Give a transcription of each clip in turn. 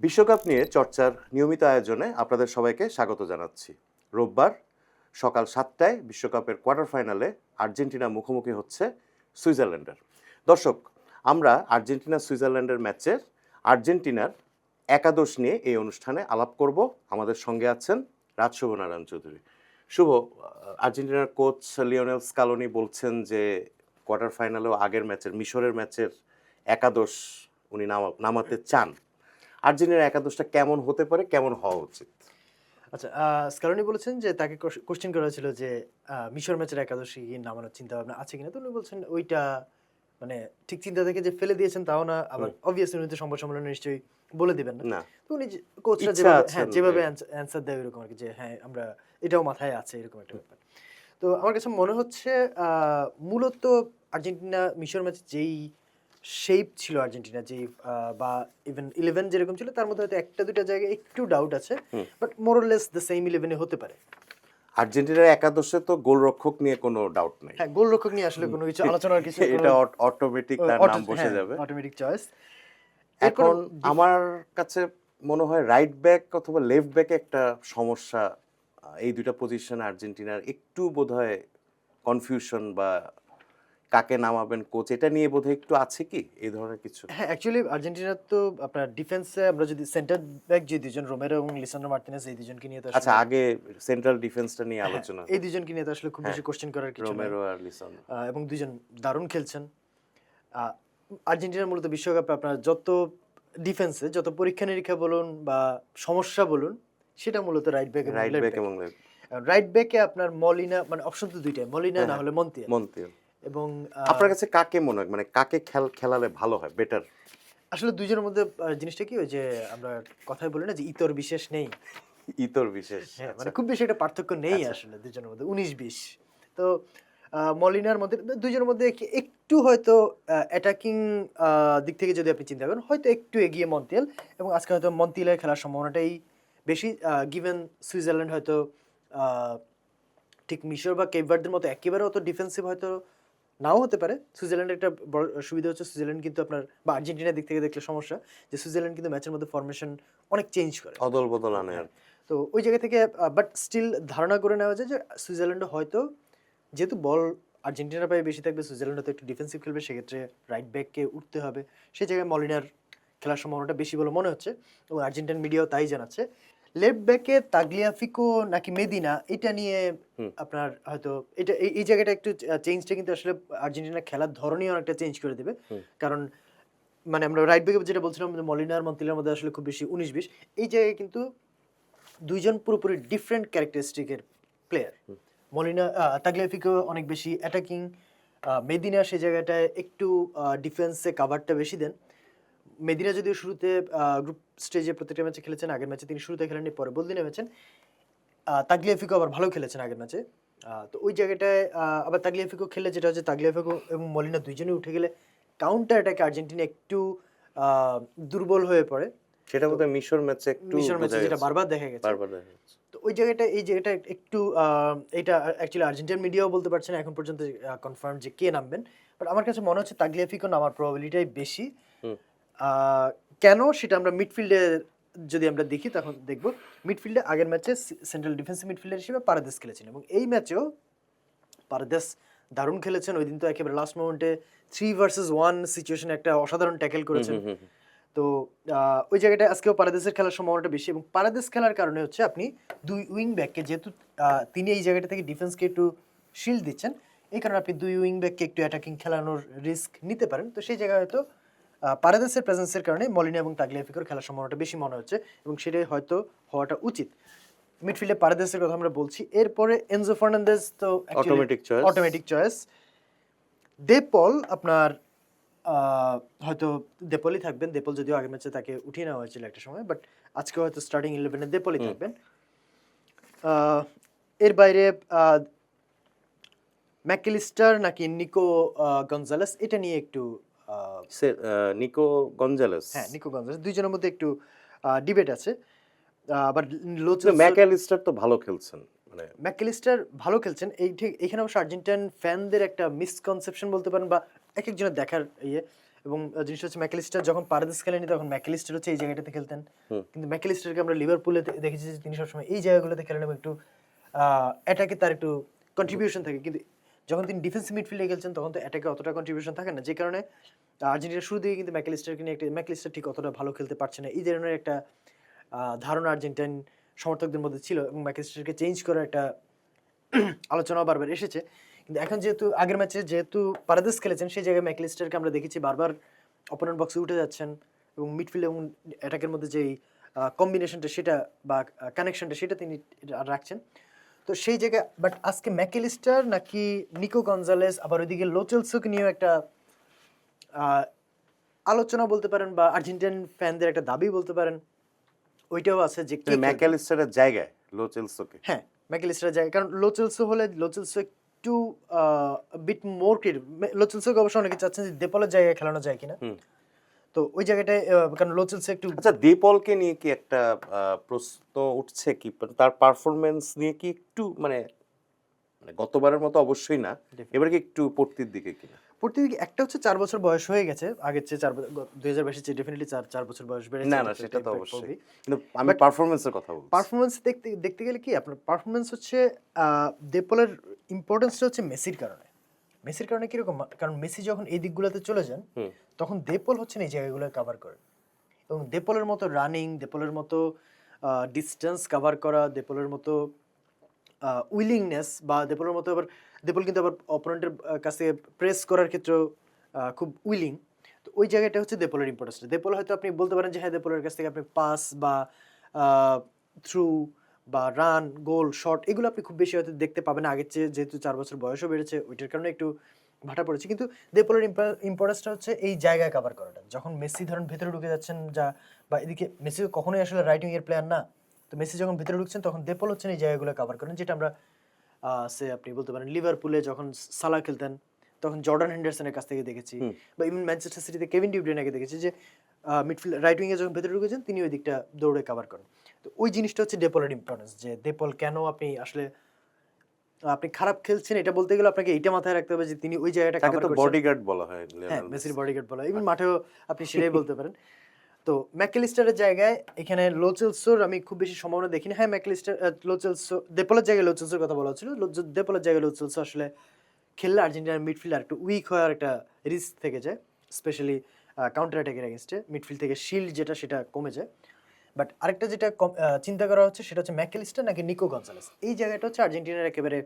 বিশ্বকাপ নিয়ে চর্চার নিয়মিত আয়োজনে আপনাদের সবাইকে স্বাগত জানাচ্ছি। রোববার সকাল 7টায় বিশ্বকাপের কোয়ার্টার ফাইনালে আর্জেন্টিনা মুখোমুখি হচ্ছে সুইজারল্যান্ডের। দর্শক, আমরা আর্জেন্টিনা সুইজারল্যান্ডের ম্যাচের আর্জেন্টিনার একাদশ নিয়ে এই অনুষ্ঠানে আলাপ করব। আমাদের সঙ্গে আছেন রাজ শুভ নারায়ণ চৌধুরী। শুভ, আর্জেন্টিনার কোচ লিওনেল স্কালোনি বলছেন যে কোয়ার্টার ফাইনালেও আগের ম্যাচের মিশরের ম্যাচের একাদশ উনি নামাতে চান। আর্জেন্টিনার একাদশটা কেমন হতে পারে, কেমন হওয়া উচিত? আচ্ছা, স্কালোনি বলেছেন যে তাকে কোশ্চেন করা হয়েছিল যে মিশর ম্যাচের একাদশী নামানোর চিন্তা ভাবনা আছে কিনা, তো উনি বলছেন ওইটা মানে ঠিক চিন্তা থেকে যে ফেলে দিয়েছেন তাও না, আবার অবভিয়াসলি উনি তো সংবাদ সম্মেলনে নিশ্চয়ই বলে দিবেন না। তো উনি কোচরা যেভাবে অ্যান্সার দেয় এরকম আর কি, যে হ্যাঁ আমরা এটাও মাথায় আছে, এরকম একটা ব্যাপার। তো আমার কাছে মনে হচ্ছে মূলত আর্জেন্টিনা মিশর ম্যাচে যেই শেপ ছিল আর্জেন্টিনা, যেই বা ইভেন 11 যেরকম ছিল তার মধ্যে হয়তো একটা দুটো জায়গায় একটু ডাউট আছে, বাট মোরলেস দ্য সেম 11 হতে পারে। আর্জেন্টিনার একাদশে তো গোলরক্ষক নিয়ে কোনো ডাউট নেই। হ্যাঁ, গোলরক্ষক নিয়ে আসলে কোনো কিছু আলোচনার কিছু, এটা অটোমেটিক তার নাম বসে যাবে, অটোমেটিক চয়েস। এখন আমার কাছে মনে হয় রাইট ব্যাক অথবা লেফট ব্যাকে একটা সমস্যা। এই দুইটা পজিশনে আর্জেন্টিনার একটু বোধহয় কনফিউশন, বা কাকে নামাবেন কোচ, এটা নিয়ে বোধহয় একটু আছে কি এই ধরনের কিছু? হ্যাঁ, অ্যাকচুয়ালি আর্জেন্টিনার তো আপনার ডিফেন্সে আমরা যদি সেন্টার ব্যাক যে দুজন রোমেরো এবং লিসান্ড্রো মার্টিনেজ, এই দুজনকে নিয়ে তো আচ্ছা, আগে সেন্ট্রাল ডিফেন্সটা নিয়ে আলোচনা। এই দুজনকে নিয়ে তো আসলে খুব বেশি কোশ্চেন করার কিছু নেই, রোমেরো আর লিসান্ড্রো, এবং দুজন দারুণ খেলছেন। আর্জেন্টিনার মূলত বিশ্বকাপে আপনার যত ডিফেন্সে যত পরীক্ষা নিরীক্ষা বলুন বা সমস্যা বলুন, সেটা মূলত রাইট ব্যাক এবং লেফট। রাইট ব্যাকে আপনার মলিনা, মানে অপশন তো দুইটাই, মলিনা না হলে মন্তিয়াল। এবং আপনার কাছে কাকে মনে হয়, মানে কাকে খেলালে ভালো হয়, বেটার? আসলে দুইজনের মধ্যে জিনিসটা কি, ওই যে আমরা কথাই বলি না যে ইতর বিশেষ নেই, ইতর বিশেষ, হ্যাঁ, মানে খুব বেশি একটা পার্থক্য নেই আসলে দুজনের মধ্যে, 19-20। তো মলিনার মধ্যে দুজনের মধ্যে একটু হয়তো অ্যাটাকিং দিক থেকে যদি আপনি চিন্তা করেন, হয়তো একটু এগিয়ে মন্তিয়াল, এবং আজকে হয়তো মন্তিয়ালের খেলার সম্ভাবনাটাই বেশি, গিভেন সুইজারল্যান্ড হয়তো ঠিক মিশর বা কেপ ভার্দের মতো একেবারে অত ডিফেন্সিভ হয়তো নাও হতে পারে। সুইজারল্যান্ডের একটা বড় সুবিধা হচ্ছে, সুইজারল্যান্ড কিন্তু আপনার বা আর্জেন্টিনার দিক থেকে দেখলে সমস্যা যে সুইজারল্যান্ড কিন্তু ম্যাচের মধ্যে ফরমেশন অনেক চেঞ্জ করে, অদল বদল আনে আর। তো ওই জায়গা থেকে বাট স্টিল ধারণা করে নেওয়া যায় যে সুইজারল্যান্ড হয়তো, যেহেতু বল আর্জেন্টিনার পায়ে বেশি থাকবে, সুইজারল্যান্ড হয়তো একটু ডিফেন্সিভ খেলবে, সেক্ষেত্রে রাইট ব্যাককে উঠতে হবে, সেই জায়গায় মলিনার খেলার সম্ভাবনাটা বেশি বলে মনে হচ্ছে, এবং আর্জেন্টিনান মিডিয়াও তাই জানাচ্ছে। লেফট ব্যাকে তাগলিয়াফিকো নাকি মেদিনা, এটা নিয়ে আপনার হয়তো এটা এই জায়গাটা একটু চেঞ্জটা কিন্তু আসলে আর্জেন্টিনার খেলার ধরনই অনেকটা চেঞ্জ করে দেবে, কারণ মানে আমরা রাইট ব্যাকে যেটা বলছিলাম মলিনার মন্তিয়ালের মধ্যে আসলে খুব বেশি 19-20, এই জায়গায় কিন্তু দুইজন পুরোপুরি ডিফারেন্ট ক্যারেক্টারিস্টিকের প্লেয়ার। মলিনা তাগলিয়াফিকো অনেক বেশি অ্যাটাকিং, মেদিনা সেই জায়গাটায় একটু ডিফেন্সে কাভারটা বেশি দেন। মেদিনা যদিও শুরুতে গ্রুপ স্টেজে প্রত্যেকটা ম্যাচে খেলেছেন, আগের ম্যাচে তিনি শুরুতে খেলেননি, পরে বদলে নেমেছেন। তাগলিয়াফিকো আবার ভালো খেলেছেন আগের ম্যাচে, তো ওই জায়গাটায় আবার তাগলিয়াফিকো খেলে যেটা হচ্ছে, তাগলিয়াফিকো এবং মলিনা দুইজনেই উঠে গেলে কাউন্টার অ্যাটাকে আর্জেন্টিনা একটু দুর্বল হয়ে পড়ে, সেটা বোধহয় মিশর ম্যাচে যেটা বারবার দেখা গেছে। তো ওই জায়গাটা, এই জায়গাটা একটু এটা অ্যাকচুয়ালি আর্জেন্টিনার মিডিয়াও বলতে পারছে না এখন পর্যন্ত কনফার্ম যে কে নামবেন, বাট আমার কাছে মনে হচ্ছে তাগলিয়াফিকো নামার প্রবাবিলিটিটাই বেশি। কেন সেটা আমরা মিডফিল্ডে যদি আমরা দেখি তখন দেখব, মিডফিল্ডে আগের ম্যাচে সেন্ট্রাল ডিফেন্সিভ মিডফিল্ডার হিসেবে পারাদেস খেলেছেন, এবং এই ম্যাচেও পারাদেস দারুণ খেলেছেন। ওই দিন তো একেবারে লাস্ট মোমেন্টে 3 ভার্সেস 1 সিচুয়েশনে একটা অসাধারণ ট্যাকেল করেছেন। তো ওই জায়গাটায় আজকেও পারাদেসের খেলার সম্ভাবনাটা বেশি, এবং পারাদেস খেলার কারণে হচ্ছে আপনি দুই উইং ব্যাককে, যেহেতু তিনি এই জায়গাটা থেকে ডিফেন্সকে একটু শিল্ড দিচ্ছেন, এই কারণে আপনি দুই উইং ব্যাককে একটু অ্যাটাকিং খেলানোর রিস্ক নিতে পারেন। তো সেই জায়গায় হয়তো পারাদেসের প্রেজেন্সের কারণে মলিনা এবং তাগলিয়াফিকোর খেলার সম্ভাবনাটা বেশি মনে হচ্ছে, এবং সেটাই হয়তো হওয়াটা উচিত। মিডফিল্ডে পারাদেসের কথা আমরা বলছি, এরপরে এনজো ফার্নান্দেজ তো অটোমেটিক চয়েস। দেপল আপনার হয়তো দেপলই থাকবেন, দেপল যদিও আগের ম্যাচে তাকে উঠিয়ে নেওয়া হয়েছিল একটা সময়, বাট আজকে হয়তো স্টার্টিং 11-এ দেপলই থাকবেন। এর বাইরে ম্যাকলিস্টার নাকি নিকো গঞ্জালেস, এটা নিয়ে একটু নিকো গঞ্জালেস, হ্যাঁ নিকো গঞ্জালেস, দুইজনের মধ্যে একটু ডিবেট আছে। আবার ম্যাকলিস্টার তো ভালো খেলছেন, মানে ম্যাকলিস্টার ভালো খেলছেন, এখানে অবশ্য আর্জেন্টাইন ফ্যানদের একটা মিসকনসেপশন বলতে পারেন, বা এক একজনের দেখার ইয়ে, এবং জিনিসটা হচ্ছে ম্যাকলিস্টার যখন পারেদেস খেলেনি তখন ম্যাকলিস্টার হচ্ছে এই জায়গাটাতে খেলতেন, কিন্তু ম্যাকলিস্টারকে আমরা লিভারপুলে দেখেছি যে তিনি সবসময় এই জায়গাগুলোতে খেলেন এবং একটু অ্যাটাকে তার একটু কন্ট্রিবিউশন থাকে, কিন্তু যখন তিনি ডিফেন্সিভ মিডফিল্ডে খেলছেন তখন তো অ্যাটাকে অতটা কন্ট্রিবিউশন থাকে না, যে কারণে আর্জেন্টিনা শুরু দিকে কিন্তু ম্যাকলিস্টারকে নিয়ে একটা ম্যাকলিস্টার ঠিক অতটা ভালো খেলতে পারছে না এই ধরনের একটা ধারণা আর্জেন্টাইন সমর্থকদের মধ্যে ছিল, এবং ম্যাকলিস্টারকে চেঞ্জ করার একটা আলোচনাও বারবার এসেছে। কিন্তু এখন যেহেতু আগের ম্যাচে যেহেতু পারাদেস খেলেছেন সেই জায়গায় ম্যাকলিস্টারকে আমরা দেখেছি বারবার অপোনেন্ট বক্সে উঠে যাচ্ছেন এবং মিডফিল্ড এবং অ্যাটাকের মধ্যে যেই কম্বিনেশনটা সেটা বা কানেকশনটা সেটা তিনি রাখছেন। তো সেই জায়গায় বাট আজকে ম্যাকলিস্টার নাকি নিকো গঞ্জালেস আবার ওইদিকে লোচেলসোকে নিয়েও একটা আহ, আলোচনা বলতে পারেন বা আর্জেন্টিনান ফ্যানদের একটা দাবি বলতে পারেন, ওইটাও আছে যে কে খেলবে। ম্যাকঅ্যালিস্টারের জায়গায় লো চেলসোকে হ্যাঁ ম্যাকলিস্টারের জায়গায়, কারণ লোচেলসো হলে লোচেলসো একটু বিট মোর ক্রিয়েটিভ। লোচেলসোকে অবশ্য অনেকে চাচ্ছেন যে দেপলের জায়গায় খেলানো যায় কিনা, তো ওই জায়গাটায় কারণ লোচেলসো একটু আচ্ছা দীপলকে নিয়ে কি একটা প্রশ্ন উঠছে কি তার পারফরমেন্স নিয়ে কি একটু মানে মানে গতবারের মতো অবশ্যই না, এবার কি একটু পড়তির দিকে কিনা? প্রতিদিকে একটা হচ্ছে 4 বছর বয়স হয়ে গেছে, আগের চেয়ে 2022 চেয়ে ডেফিনেটলি 4 বছর বয়স বেড়েছে। না না সেটা তো অবশ্যই, কিন্তু আমি পারফরমেন্সের কথা বলছি। পারফরমেন্স দেখতে দেখতে গেলে কি আপনার পারফরমেন্স হচ্ছে দেপলের ইম্পর্টেন্সটা হচ্ছে মেসির কারণে। মেসির কারণে কিরকম, কারণ মেসি যখন এই দিকগুলোতে চলে যান তখন দেপল হচ্ছে এই জায়গাগুলো কভার করেন, এবং দেপলের মতো রানিং, দেপলের মতো ডিস্টেন্স কভার করা, দেপলের মতো উইলিংনেস বা দেপলের মতো আবার দেপল কিন্তু আবার অপোনেন্টের কাছ থেকে প্রেস করার ক্ষেত্রেও খুব উইলিং। তো ওই জায়গাটা হচ্ছে দেপলের ইম্পর্টেন্সটা। দেপল হয়তো আপনি বলতে পারেন যে হ্যাঁ দেপলের কাছ থেকে আপনি পাস বা থ্রু বা রান, গোল, শট এগুলো আপনি খুব বেশি হয়তো দেখতে পাবেন আগের চেয়ে, যেহেতু 4 বছর বয়সও বেড়েছে ওইটার কারণে একটু ভাটা পড়েছে, কিন্তু দেপলের ইম্পর্টেন্সটা হচ্ছে এই জায়গায় কভার করাটা। যখন মেসি ধরেন ভেতরে ঢুকে যাচ্ছেন যা বা এদিকে মেসি কখনোই আসলে রাইট উইং এর প্লেয়ার না, তো মেসি যখন ভিতরে ঢুকছেন তখন দেপল হচ্ছেন এই জায়গাগুলো কভার করেন, যেটা আমরা সে আপনি বলতে পারেন লিভারপুলে যখন সালা খেলতেন তখন জর্ডান হেন্ডারসনের কাছ থেকে দেখেছি, বা ইভেন ম্যানচেস্টার সিটিতে কেভিন ডি ব্রুইনেকে দেখেছি যে মিডফিল্ড রাইট উইংয়ে যখন ভেতরে ঢুকেছেন তিনি ওই দিকটা দৌড়ে কভার করেন। তো ওই জিনিসটা হচ্ছে ডেপলের ইম্পর্টেন্স, যে ডেপল কেন আপনি আসলে আপনি খারাপ খেলছেন এটা বলতে গেলে আপনাকে এইটা মাথায় রাখতে হবে যে তিনি ওই জায়গাটা তাকে কভার তো করছেন। বডিগার্ড বলা হয় হ্যাঁ লিওনেল মেসির মেসি। বডিগার্ড বলা, ইভেন মাঠেও আপনি সেটাই বলতে পারেন। তো ম্যাকলিস্টারের জায়গায় এখানে লোচেলসোর আমি খুব বেশি সম্ভাবনা দেখি না। হ্যাঁ ম্যাকলিস্টার লোচেলসো দেপলের জায়গায় লোচেলসোর কথা বলা হচ্ছিল, দেপলের জায়গায় লোচেলসো আসলে খেললে আর্জেন্টিনার মিডফিল্ড আর একটু উইক হওয়ার একটা রিস্ক থেকে যায়, স্পেশালি কাউন্টার অ্যাটাকের এগেনস্টে মিডফিল্ড থেকে শিল্ড যেটা সেটা কমে যায়। বাট আরেকটা যেটা চিন্তা করা হচ্ছে সেটা হচ্ছে ম্যাকলিস্টার নাকি নিকো গঞ্জালেস, এই জায়গাটা হচ্ছে আর্জেন্টিনার একেবারে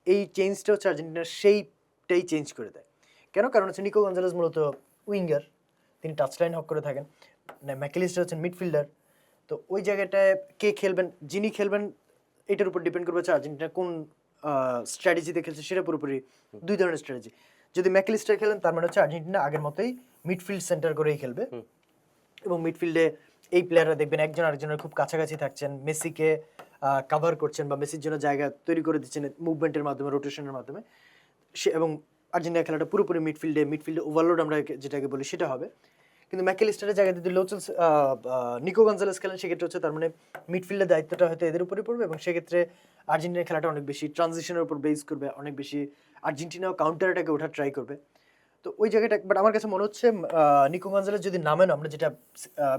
এই চেঞ্জটা হচ্ছে আর্জেন্টিনার সেইটাই চেঞ্জ করে দেয়। কেন? কারণ হচ্ছে নিকো গঞ্জালেস মূলত উইঙ্গার, তিনি টাচ লাইন হক করে থাকেন, ম্যাকলিস্টার হচ্ছেন মিডফিল্ডার। তো ওই জায়গাটায় কে খেলবেন, যিনি খেলবেন এটার উপর ডিপেন্ড করবে হচ্ছে আর্জেন্টিনা কোন স্ট্র্যাটেজিতে খেলছে, সেটা পুরোপুরি দুই ধরনের স্ট্র্যাটেজি। যদি ম্যাকলিস্টার খেলেন তার মানে হচ্ছে আর্জেন্টিনা আগের মতোই মিডফিল্ড সেন্টার করেই খেলবে, এবং মিডফিল্ডে এই প্লেয়াররা দেখবেন একজন আরেকজনের খুব কাছাকাছি থাকছেন, মেসিকে কাভার করছেন বা মেসির জন্য জায়গা তৈরি করে দিচ্ছেন মুভমেন্টের মাধ্যমে, রোটেশনের মাধ্যমে সে, এবং আর্জেন্টিনা খেলাটা পুরোপুরি মিডফিল্ডে ওভারলোড আমরা যেটাকে বলি সেটা হবে। কিন্তু ম্যাকলিস্টারের জায়গায় যদি নিকো গঞ্জালেস খেলেন সেক্ষেত্রে হচ্ছে তার মানে মিডফিল্ডের দায়িত্বটা হয়তো এদের উপরই পড়বে, এবং সেক্ষেত্রে আর্জেন্টিনার খেলাটা অনেক বেশি ট্রানজিশনের উপর বেস করবে, অনেক বেশি আর্জেন্টিনাও কাউন্টার অ্যাটাকে ওঠা ট্রাই করবে। তো ওই জায়গাটা বাট আমার কাছে মনে হচ্ছে নিকো গঞ্জালেস যদি নামেন, আমরা যেটা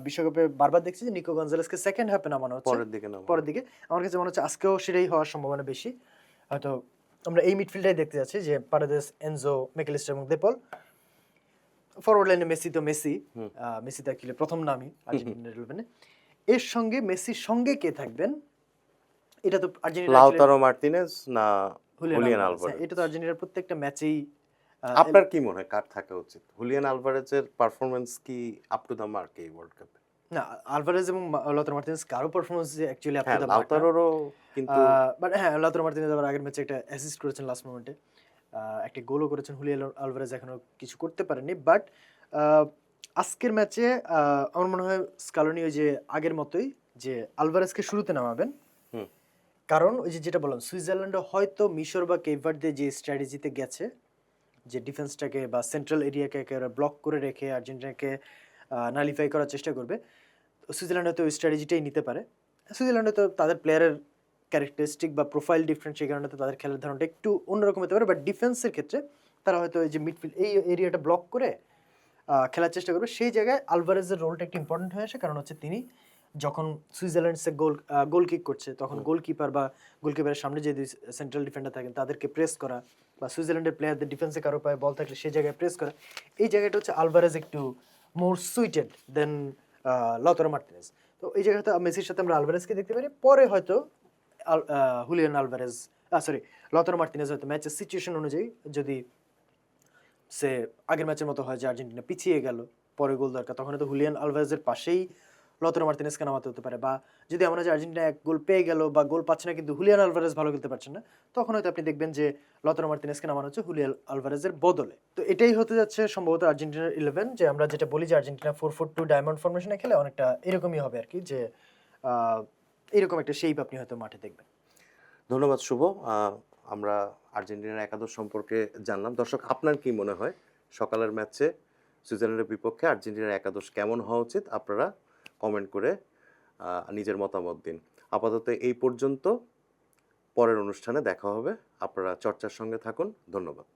বিশ্বকাপে বারবার দেখছি যে নিকো গঞ্জালেসকে সেকেন্ড হাফে নামানো হচ্ছে পরের দিকে, আমার কাছে মনে হচ্ছে আজকেও সেটাই হওয়ার সম্ভাবনা বেশি। হয়তো আমরা এই মিডফিল্ডটাই দেখতে যাচ্ছি যে পারেদেস, এনজো, ম্যাকলিস্টার এবং দেপল। ফরওয়ার্ড লাইনে মেসি তো মেসি, মেসি তো অ্যাকচুয়ালি প্রথম নামই আর্জেন্টিনার ইলেভেনে। এর সঙ্গে মেসির সঙ্গে কে থাকবেন এটা তো আর্জেন্টিনা লাউতারো মার্টিনেজ না হুলিয়ান আলভারেজ, আলভারেজ? এটা তো আর্জেন্টিনার প্রত্যেকটা ম্যাচেই আপনার কি মনে হয় কার থাকা উচিত? হুলিয়ান আলভারেজের পারফরম্যান্স কি আপ টু দ্য মার্ক এই ওয়ার্ল্ড কাপে? না, আলভারেজ এবং লাউতারো মার্টিনেজ কারো পারফরম্যান্স অ্যাকচুয়ালি হ্যাঁ লাউতারোরও কিন্তু বাট হ্যাঁ লাউতারো মার্টিনেজ আবার আগের ম্যাচে একটা অ্যাসিস্ট করেছেন লাস্ট মোমেন্টে, একটা গোলও করেছেন। হুলিয়ান আলভারেজ এখনো কিছু করতে পারেননি, বাট আজকের ম্যাচে আমার মনে হয় স্কালোনি ওই যে আগের মতোই যে আলভারেজকে শুরুতে নামাবেন, কারণ ওই যে যেটা বললাম সুইজারল্যান্ডে হয়তো মিশর বা কেপ ভার্দে যে স্ট্র্যাটেজিতে গেছে, যে ডিফেন্সটাকে বা সেন্ট্রাল এরিয়াকে একেবারে ব্লক করে রেখে আর্জেন্টিনাকে নালিফাই করার চেষ্টা করবে, সুইজারল্যান্ড হয়তো ওই স্ট্র্যাটেজিটাই নিতে পারে। সুইজারল্যান্ডে তো তাদের প্লেয়ারের ক্যারেক্টারিস্টিক বা প্রোফাইল ডিফারেন্ট, সেই কারণে তো তাদের খেলার ধরনটা একটু অন্যরকম হতে পারে, বাট ডিফেন্সের ক্ষেত্রে তারা হয়তো এই যে মিডফিল্ড এই এরিয়াটা ব্লক করে খেলার চেষ্টা করবে, সেই জায়গায় আলভারেজের রোলটা একটু ইম্পর্টেন্ট হয়ে আসে, কারণ হচ্ছে তিনি যখন সুইজারল্যান্ডসে গোল কিক করছে তখন গোলকিপার বা গোলকিপারের সামনে যে সেন্ট্রাল ডিফেন্ডার থাকেন তাদেরকে প্রেস করা, বা সুইজারল্যান্ডের প্লেয়ারদের ডিফেন্সে কারো পায়ে বল থাকলে সেই জায়গায় প্রেস করা, এই জায়গাটা হচ্ছে আলভারেজ একটু মোর সুইটেড দেন লতারো মার্টিনেজ। তো এই জায়গাতে মেসির সাথে আমরা আলভারেজকে দেখতে পারি, পরে হয়তো হুলিয়ান আলভারেজ সরি লতারো মার্টিনেজ হয়তো ম্যাচের সিচুয়েশন অনুযায়ী যদি সে আগের ম্যাচের মতো হয় যে আর্জেন্টিনা পিছিয়ে গেল, পরে গোল দরকার, তখন হয়তো হুলিয়ান আলভারেজের পাশেই লতারো মার্টিনেজকে নামাতে হতে পারে। বা যদি এমন হয় যে আর্জেন্টিনা এক গোল পেয়ে গেল বা গোল পাচ্ছে না কিন্তু হুলিয়ান আলভারেজ ভালো খেলতে পারছেন না, তখন হয়তো আপনি দেখবেন যে লতারো মার্টিনেজকে নামানো হচ্ছে হুলিয়ান আলভারেজের বদলে। তো এটাই হতে যাচ্ছে সম্ভবত আর্জেন্টিনার 11, যে আমরা যেটা বলি যে আর্জেন্টিনা 4-4-2 ডায়মন্ড ফরমেশনে খেলে অনেকটা এরকমই হবে আর কি, যে এরকম একটা শেপ আপনি হয়তো মাঠে দেখবেন। ধন্যবাদ শুভ। আমরা আর্জেন্টিনার একাদশ সম্পর্কে জানলাম। দর্শক, আপনার কি মনে হয় সকালের ম্যাচে সুইজারল্যান্ডের বিপক্ষে আর্জেন্টিনার একাদশ কেমন হওয়া উচিত? আপনারা কমেন্ট করে নিজের মতামত দিন। আপাতত এই পর্যন্ত, পরের অনুষ্ঠানে দেখা হবে। আপনারা চর্চার সঙ্গে থাকুন। ধন্যবাদ।